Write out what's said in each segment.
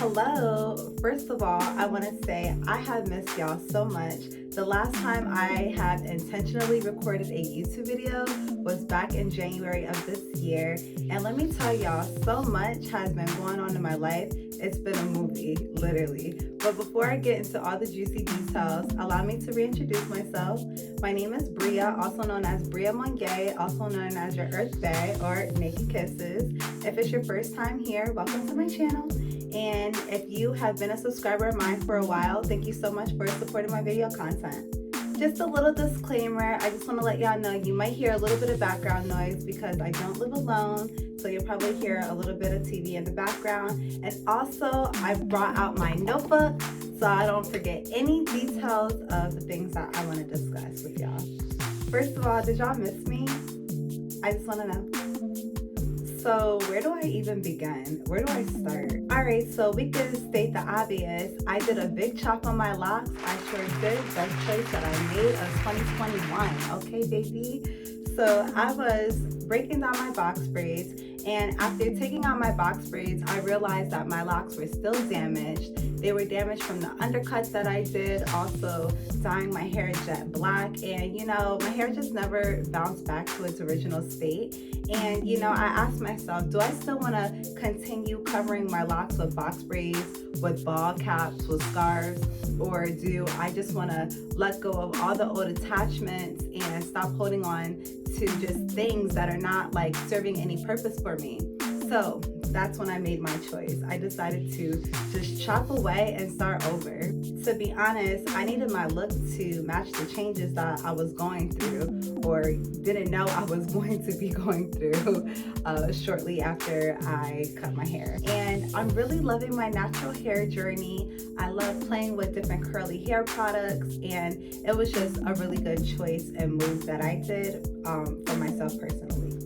Hello. First of all, I want to say I have missed y'all so much. The last time I have intentionally recorded a YouTube video was back in January of this year. And let me tell y'all, so much has been going on in my life. It's been a movie, literally. But before I get into all the juicy details, allow me to reintroduce myself. My name is Bria, also known as Bria Mongay, also known as your Earth Bae or Naked Kisses. If it's your first time here, welcome to my channel. And if you have been a subscriber of mine for a while, thank you so much for supporting my video content. Just a little disclaimer, I just want to let y'all know you might hear a little bit of background noise because I don't live alone, so you'll probably hear a little bit of TV in the background. And also, I brought out my notebook so I don't forget any details of the things that I want to discuss with y'all. First of all, did y'all miss me? I just want to know. So where do I even begin? Where do I start? All right, so we can state the obvious. I did a big chop on my locks. I sure did. Best choice that I made of 2021. Okay, baby. So I was breaking down my box braids, and after taking out my box braids, I realized that my locks were still damaged. They were damaged from the undercuts that I did, also dyeing my hair jet black, and my hair just never bounced back to its original state. And I asked myself, do I still want to continue covering my locks with box braids, with ball caps, with scarves, or do I just want to let go of all the old attachments and stop holding on to just things that are not like serving any purpose for me? So that's when I made my choice. I decided to just chop away and start over. To be honest, I needed my look to match the changes that I was going through, or didn't know I was going to be going through shortly after I cut my hair. And I'm really loving my natural hair journey. I love playing with different curly hair products, and it was just a really good choice and move that I did for myself personally.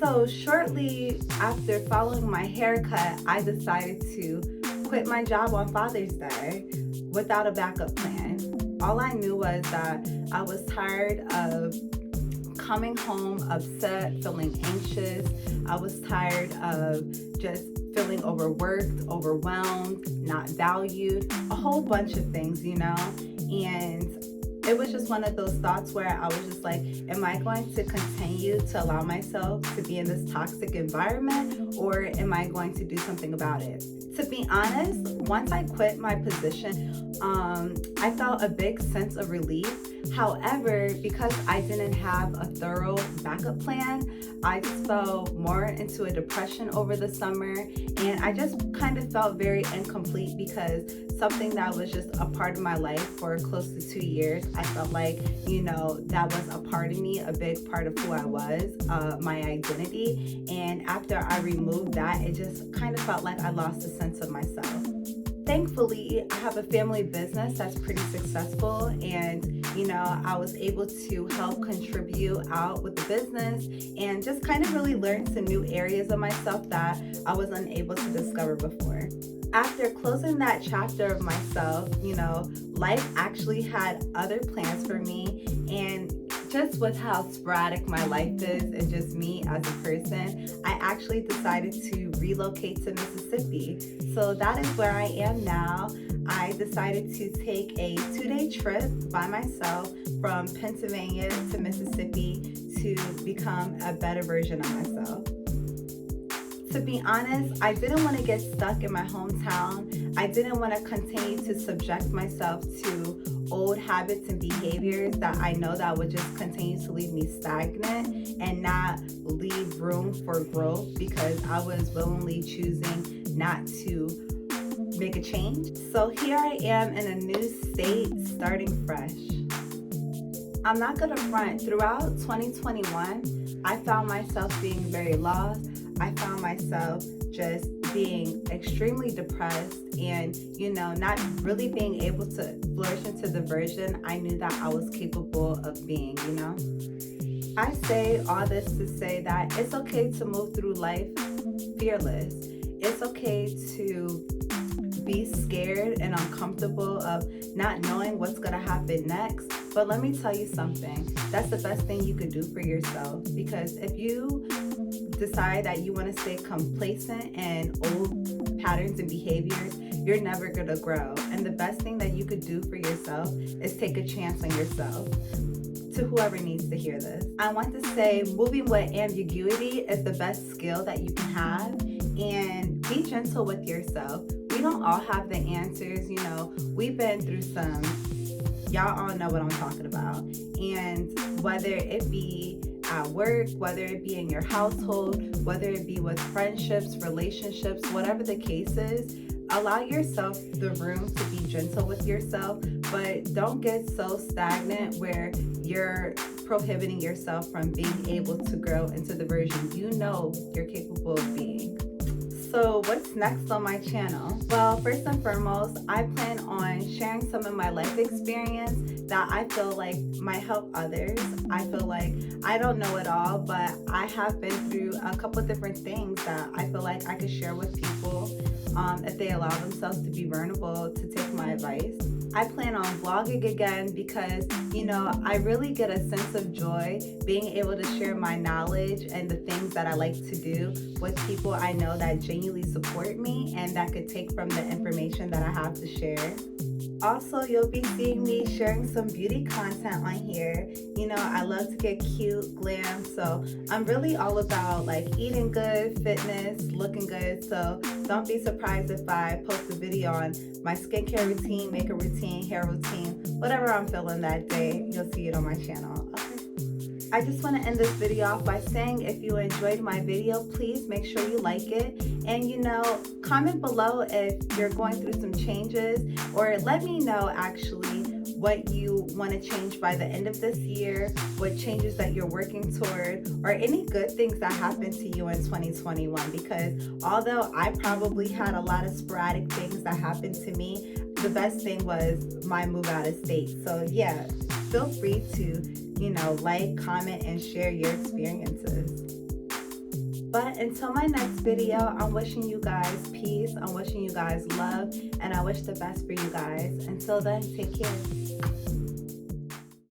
So shortly after following my haircut, I decided to quit my job on Father's Day without a backup plan. All I knew was that I was tired of coming home upset, feeling anxious. I was tired of just feeling overworked, overwhelmed, not valued, a whole bunch of things, and it was just one of those thoughts where I was just like, am I going to continue to allow myself to be in this toxic environment, or am I going to do something about it? To be honest, once I quit my position, I felt a big sense of relief. However, because I didn't have a thorough backup plan, I just fell more into a depression over the summer, and I just kind of felt very incomplete because something that was just a part of my life for close to 2 years, I felt like, that was a part of me, a big part of who I was, my identity. And after I removed that, it just kind of felt like I lost a sense of myself. Thankfully, I have a family business that's pretty successful, and I was able to help contribute out with the business and just kind of really learn some new areas of myself that I was unable to discover before. After closing that chapter of myself, life actually had other plans for me, and just with how sporadic my life is and just me as a person, I actually decided to relocate to Mississippi. So that is where I am now. I decided to take a 2-day trip by myself from Pennsylvania to Mississippi to become a better version of myself. To be honest, I didn't want to get stuck in my hometown. I didn't want to continue to subject myself to old habits and behaviors that I know that would just continue to leave me stagnant and not leave room for growth, because I was willingly choosing not to make a change. So here I am in a new state, starting fresh. I'm not gonna front, throughout 2021, I found myself being very lost. I found myself just being extremely depressed and, not really being able to flourish into the version I knew that I was capable of being, I say all this to say that it's okay to move through life fearless. It's okay to be scared and uncomfortable of not knowing what's gonna happen next. But let me tell you something, that's the best thing you could do for yourself, because if you decide that you want to stay complacent in old patterns and behaviors, you're never going to grow. And the best thing that you could do for yourself is take a chance on yourself. To whoever needs to hear this, I want to say moving with ambiguity is the best skill that you can have, and be gentle with yourself. We don't all have the answers, you know, we've been through some, y'all all know what I'm talking about. And whether it be at work, whether it be in your household, whether it be with friendships, relationships, whatever the case is, allow yourself the room to be gentle with yourself, but don't get so stagnant where you're prohibiting yourself from being able to grow into the version you know you're capable of being. So what's next on my channel? Well, first and foremost, I plan on sharing some of my life experience that I feel like might help others. I feel like I don't know it all, but I have been through a couple different things that I feel like I could share with people if they allow themselves to be vulnerable to take my advice. I plan on vlogging again because, you know, I really get a sense of joy being able to share my knowledge and the things that I like to do with people I know that genuinely support me and that could take from the information that I have to share. Also, you'll be seeing me sharing some beauty content on here. You know, I love to get cute, glam, so I'm really all about like eating good, fitness, looking good. So don't be surprised if I post a video on my skincare routine, makeup routine, hair routine, whatever I'm feeling that day, you'll see it on my channel. Okay. I just want to end this video off by saying if you enjoyed my video, please make sure you like it. And you know, comment below if you're going through some changes, or let me know actually what you want to change by the end of this year, what changes that you're working toward, or any good things that happened to you in 2021. Because although I probably had a lot of sporadic things that happened to me, the best thing was my move out of state. So yeah, feel free to, you know, like, comment, and share your experiences. But until my next video, I'm wishing you guys peace, I'm wishing you guys love, and I wish the best for you guys. Until then, take care.